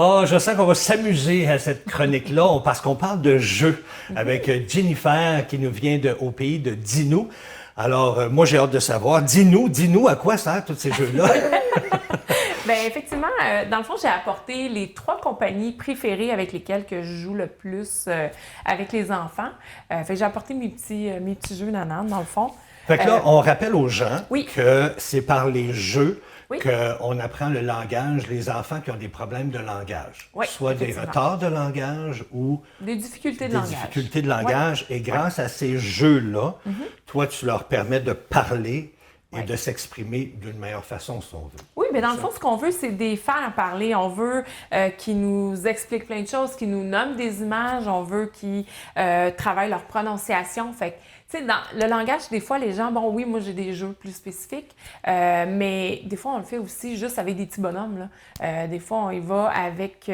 Oh, je sens qu'on va s'amuser à cette chronique-là parce qu'on parle de jeux avec Jennifer qui nous vient au pays de Dis-nous. Alors, moi, j'ai hâte de savoir. Dis-nous à quoi servent tous ces jeux-là? Bien, effectivement, dans le fond, j'ai apporté les 3 compagnies préférées avec lesquelles que je joue le plus avec les enfants. Fait que j'ai apporté mes petits jeux nananes, dans le fond. Fait que là, on rappelle aux gens oui. que c'est par les jeux oui. qu'on apprend le langage, les enfants qui ont des problèmes de langage. Oui, soit des retards de langage ou des difficultés de des langage. Difficultés de langage. Oui. Et grâce à ces jeux-là, toi, tu leur permets de parler et de s'exprimer d'une meilleure façon, si on veut. Oui, mais dans le fond, ce qu'on veut, c'est les faire parler. On veut qu'ils nous expliquent plein de choses, qu'ils nous nomment des images. On veut qu'ils travaillent leur prononciation. Fait que, tu sais, dans le langage, des fois, les gens, bon, oui, moi, j'ai des jeux plus spécifiques, mais des fois, on le fait aussi juste avec des petits bonhommes, là. Des fois, on y va avec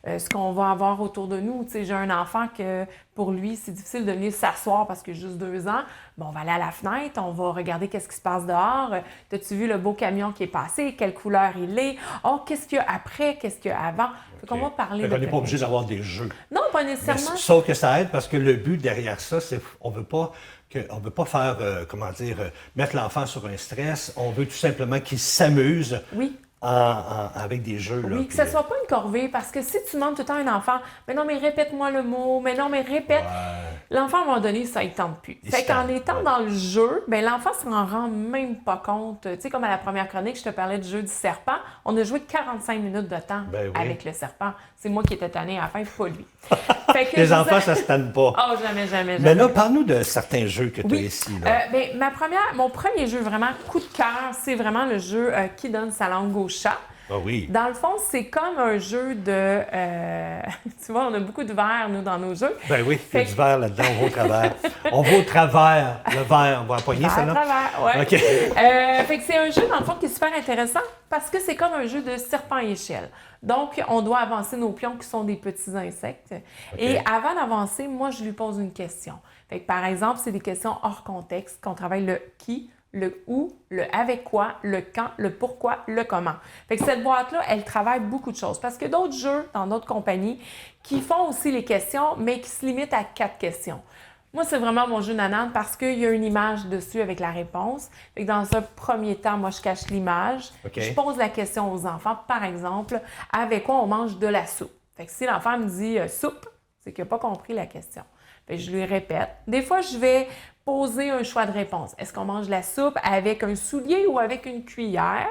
ce qu'on va avoir autour de nous. Tu sais, j'ai un enfant que, pour lui, c'est difficile de venir s'asseoir parce qu'il a juste 2 ans. Bon, on va aller à la fenêtre, on va regarder qu'est-ce qui se passe dehors. T'as-tu vu le beau camion qui est passé? Quelle couleur il est? Oh, qu'est-ce qu'il y a après? Qu'est-ce qu'il y a avant? Fait qu'on va parler de... On n'est pas obligé d'avoir des jeux. Non, pas nécessairement. Mais, sauf que ça aide parce que le but derrière ça, c'est on veut pas faire, mettre l'enfant sur un stress. On veut tout simplement qu'il s'amuse. Oui. Avec des jeux. Oui, là, que ce ne soit pas une corvée, parce que si tu demandes tout le temps à un enfant, mais non, mais répète-moi le mot, mais non, mais répète, l'enfant, à un moment donné, ça ne tente plus. Fait qu'en étant dans le jeu, ben l'enfant ne s'en rend même pas compte. Tu sais, comme à la première chronique, je te parlais du jeu du serpent, on a joué 45 minutes de temps avec le serpent. C'est moi qui étais tannée à la fin, pas lui. Fait que les enfants, ça ne se tanne pas. Oh, jamais. Mais là, parle-nous de certains jeux que tu as ici. Là. Mon premier jeu vraiment coup de cœur, c'est vraiment le jeu Qui donne sa langue au chat. Ah oui. Dans le fond, c'est comme un jeu de... tu vois, on a beaucoup de verre, nous, dans nos jeux. Ben oui, il y a du verre là-dedans, on va au travers. On va au travers, le verre. On va empoigner ça, là? Au travers, oui. OK. Fait que c'est un jeu, dans le fond, qui est super intéressant parce que c'est comme un jeu de serpent et échelle. Donc, on doit avancer nos pions qui sont des petits insectes. Okay. Et avant d'avancer, moi, je lui pose une question. Fait que, par exemple, c'est des questions hors contexte, qu'on travaille le « qui », le où, le avec quoi, le quand, le pourquoi, le comment. Fait que cette boîte-là, elle travaille beaucoup de choses. Parce que d'autres jeux dans d'autres compagnies qui font aussi les questions, mais qui se limitent à 4 questions. Moi, c'est vraiment mon jeu nanane parce qu'il y a une image dessus avec la réponse. Fait que dans un premier temps, moi, je cache l'image. Okay. Je pose la question aux enfants, par exemple, avec quoi on mange de la soupe? Fait que si l'enfant me dit soupe, c'est qu'il n'a pas compris la question. Fait que je lui répète. Des fois, je vais poser un choix de réponse. Est-ce qu'on mange la soupe avec un soulier ou avec une cuillère?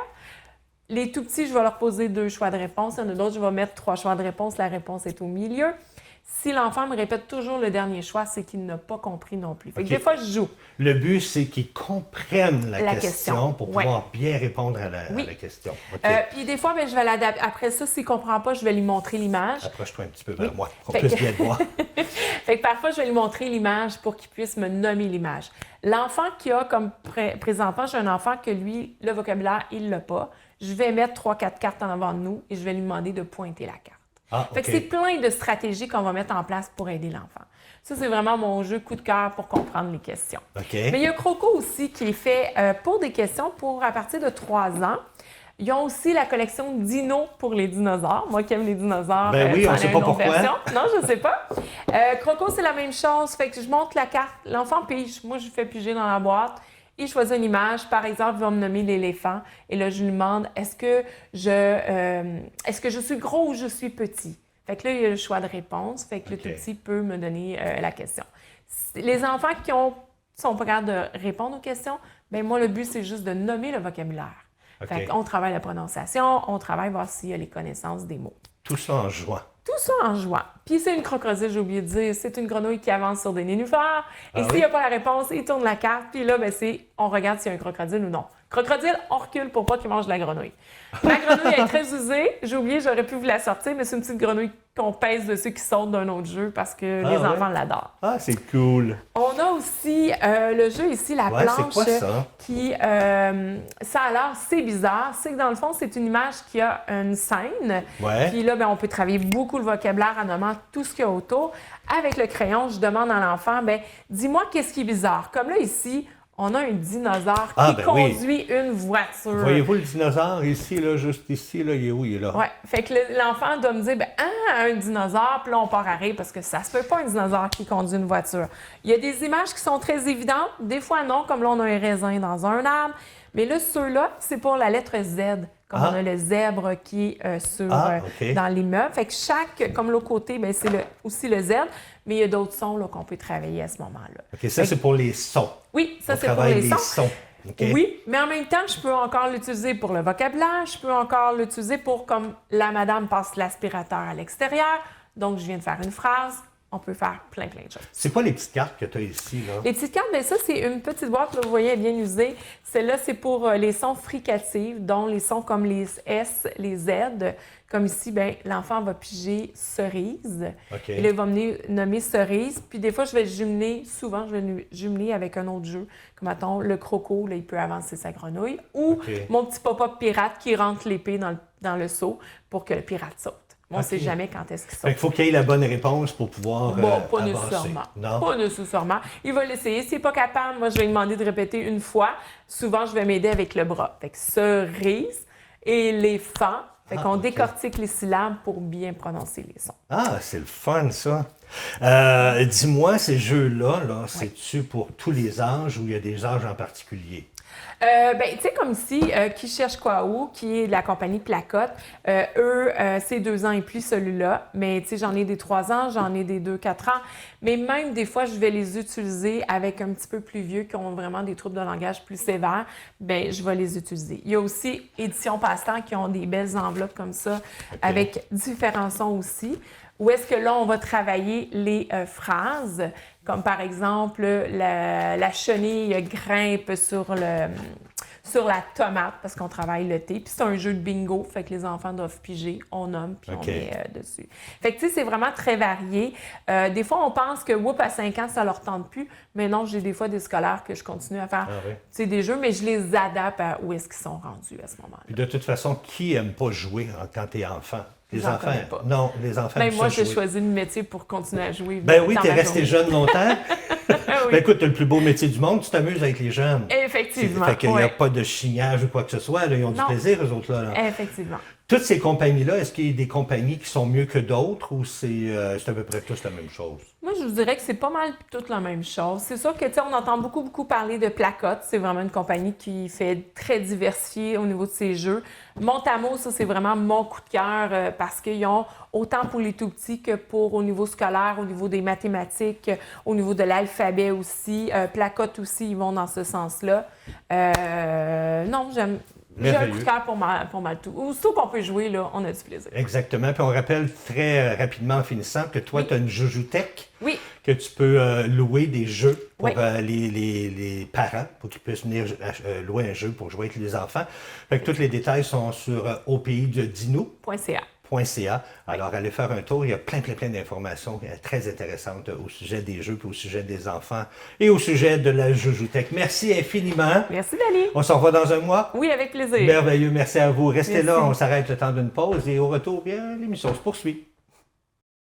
Les tout petits, je vais leur poser 2 choix de réponse. Il y en a d'autres, je vais mettre 3 choix de réponse. La réponse est au milieu. Si l'enfant me répète toujours le dernier choix, c'est qu'il n'a pas compris non plus. Fait que des fois, je joue. Le but, c'est qu'ils comprennent la question pour pouvoir bien répondre à la question. Okay. Puis des fois, je vais l'adapter. Après ça, s'il ne comprend pas, je vais lui montrer l'image. Approche-toi un petit peu vers moi, pour qu'on puisse bien te voir. Fait que parfois, je vais lui montrer l'image pour qu'il puisse me nommer l'image. L'enfant qui a comme présentement, j'ai un enfant que lui, le vocabulaire, il ne l'a pas. Je vais mettre 3-4 cartes en avant de nous et je vais lui demander de pointer la carte. Fait que c'est plein de stratégies qu'on va mettre en place pour aider l'enfant. Ça, c'est vraiment mon jeu coup de cœur pour comprendre les questions. Okay. Mais il y a Croco aussi qui est fait pour des questions pour à partir de 3 ans. Ils ont aussi la collection Dino pour les dinosaures. Moi qui aime les dinosaures, ben oui, on ne sait pas pourquoi. Non, je ne sais pas. Croco, c'est la même chose. Fait que je montre la carte. L'enfant pige. Moi, je lui fais piger dans la boîte. Il choisit une image. Par exemple, il va me nommer l'éléphant. Et là, je lui demande, est-ce que je suis gros ou je suis petit? Fait que là, il y a le choix de réponse. Fait que le tout petit peut me donner la question. Les enfants qui sont pas capables de répondre aux questions, bien moi, le but, c'est juste de nommer le vocabulaire. Fait qu'on travaille la prononciation, on travaille voir s'il y a les connaissances des mots. Tout ça en jouant. Tout ça en jouant. Puis c'est une crocodile, j'ai oublié de dire, c'est une grenouille qui avance sur des nénuphars. Et s'il n'y a pas la réponse, il tourne la carte. Puis là, on regarde s'il y a un crocodile ou non. Crocodile, on recule pour pas qu'il mange la grenouille. La grenouille est très usée. J'ai oublié, j'aurais pu vous la sortir, mais c'est une petite grenouille qu'on pèse dessus qui saute d'un autre jeu parce que les enfants l'adorent. Ah, c'est cool. On a aussi le jeu ici, la planche. C'est quoi ça? Qui, ça a l'air, c'est bizarre. C'est que dans le fond, c'est une image qui a une scène. Puis là, on peut travailler beaucoup le vocabulaire en nommant tout ce qu'il y a autour. Avec le crayon, je demande à l'enfant, dis-moi qu'est-ce qui est bizarre. Comme là, ici, On a un dinosaure Ah, qui ben conduit une voiture. Voyez-vous le dinosaure ici, là, juste ici, là, il est où? Il est là. Oui, fait que l'enfant doit me dire, ben, un dinosaure, puis là, on part à rire parce que ça se peut pas un dinosaure qui conduit une voiture. Il y a des images qui sont très évidentes, des fois non, comme là, on a un raisin dans un arbre, mais là, ceux-là, c'est pour la lettre Z, comme on a le zèbre qui est dans l'immeuble. Fait que chaque, comme l'autre côté, ben, c'est aussi le Z, mais il y a d'autres sons là, qu'on peut travailler à ce moment-là. OK, ça, c'est pour les sons. Oui, ça, On c'est pour travaille les sons. Okay. Oui, mais en même temps, je peux encore l'utiliser pour le vocabulaire, je peux encore l'utiliser pour, comme la madame passe l'aspirateur à l'extérieur, donc je viens de faire une phrase, on peut faire plein de choses. C'est quoi les petites cartes que tu as ici, là? Les petites cartes, bien ça, c'est une petite boîte, là, vous voyez, elle est bien usée. Celle-là, c'est pour les sons fricatifs, dont les sons comme les S, les Z. Comme ici, bien, l'enfant va piger cerise. Okay. Et là, il va me nommer cerise. Puis des fois, je vais jumeler, souvent, je vais jumeler avec un autre jeu. Comme, mettons, le croco, là, il peut avancer sa grenouille. Ou mon petit pop-up pirate qui rentre l'épée dans le seau pour que le pirate saute. On ne sait jamais quand est-ce qu'il saute. Il faut qu'il y ait la bonne réponse pour pouvoir pas avancer. nécessairement. Non? Pas nécessairement. Il va l'essayer. S'il n'est pas capable, moi, je vais lui demander de répéter une fois. Souvent, je vais m'aider avec le bras. Fait que cerise, éléphant. Fait qu'on décortique les syllabes pour bien prononcer les sons. Ah, c'est le fun, ça. Dis-moi, ces jeux-là, là, c'est-tu pour tous les âges ou il y a des âges en particulier? Ben, tu sais, comme ici, Qui cherche quoi où, qui est de la compagnie Placotte, c'est 2 ans et plus, celui-là. Mais, tu sais, j'en ai des 3 ans, j'en ai des 2-4 ans. Mais même, des fois, je vais les utiliser avec un petit peu plus vieux, qui ont vraiment des troubles de langage plus sévères. Bien, je vais les utiliser. Il y a aussi Édition Passe-Temps qui ont des belles enveloppes comme ça, avec différents sons aussi. Où est-ce que là, on va travailler les phrases, comme par exemple, la chenille grimpe sur la tomate, parce qu'on travaille le thé. Puis c'est un jeu de bingo, fait que les enfants doivent piger, on nomme, puis on met dessus. Fait que tu sais, c'est vraiment très varié. Des fois, on pense que, à 5 ans, ça leur tente plus. Mais non, j'ai des fois des scolaires que je continue à faire des jeux, mais je les adapte à où est-ce qu'ils sont rendus à ce moment-là. Puis de toute façon, qui n'aime pas jouer quand tu es enfant? Les enfants. Pas. Non, les enfants. Ben, moi, j'ai choisi le métier pour continuer à jouer. Ben oui, tu es resté jeune longtemps. Ben écoute, tu as le plus beau métier du monde, tu t'amuses avec les jeunes. Effectivement. Fait qu'il n'y a pas de chignage ou quoi que ce soit. Là, ils ont du plaisir, eux autres. Là. Effectivement. Toutes ces compagnies-là, est-ce qu'il y a des compagnies qui sont mieux que d'autres ou c'est à peu près tous la même chose? Moi, je vous dirais que c'est pas mal toute la même chose. C'est sûr que, tu sais, on entend beaucoup parler de Placotte. C'est vraiment une compagnie qui fait très diversifié au niveau de ses jeux. Montamo, ça, c'est vraiment mon coup de cœur parce qu'ils ont autant pour les tout-petits que au niveau scolaire, au niveau des mathématiques, au niveau de l'alphabet aussi. Placotte aussi, ils vont dans ce sens-là. Non, j'ai un coup de cœur pour mal tout. Aussitôt qu'on peut jouer, là, on a du plaisir. Exactement. Puis on rappelle très rapidement en finissant que toi, tu as une Joujoutech. Oui. Que tu peux louer des jeux pour les parents, pour qu'ils puissent venir louer un jeu pour jouer avec les enfants. Fait que tous les détails sont sur opidedinou.ca. Alors, allez faire un tour. Il y a plein d'informations très intéressantes au sujet des jeux, puis au sujet des enfants et au sujet de la Joujoutech. Merci infiniment. Merci, Dani. On se revoit dans un mois. Oui, avec plaisir. Merveilleux. Merci à vous. Restez là. On s'arrête le temps d'une pause et au retour, bien, l'émission se poursuit.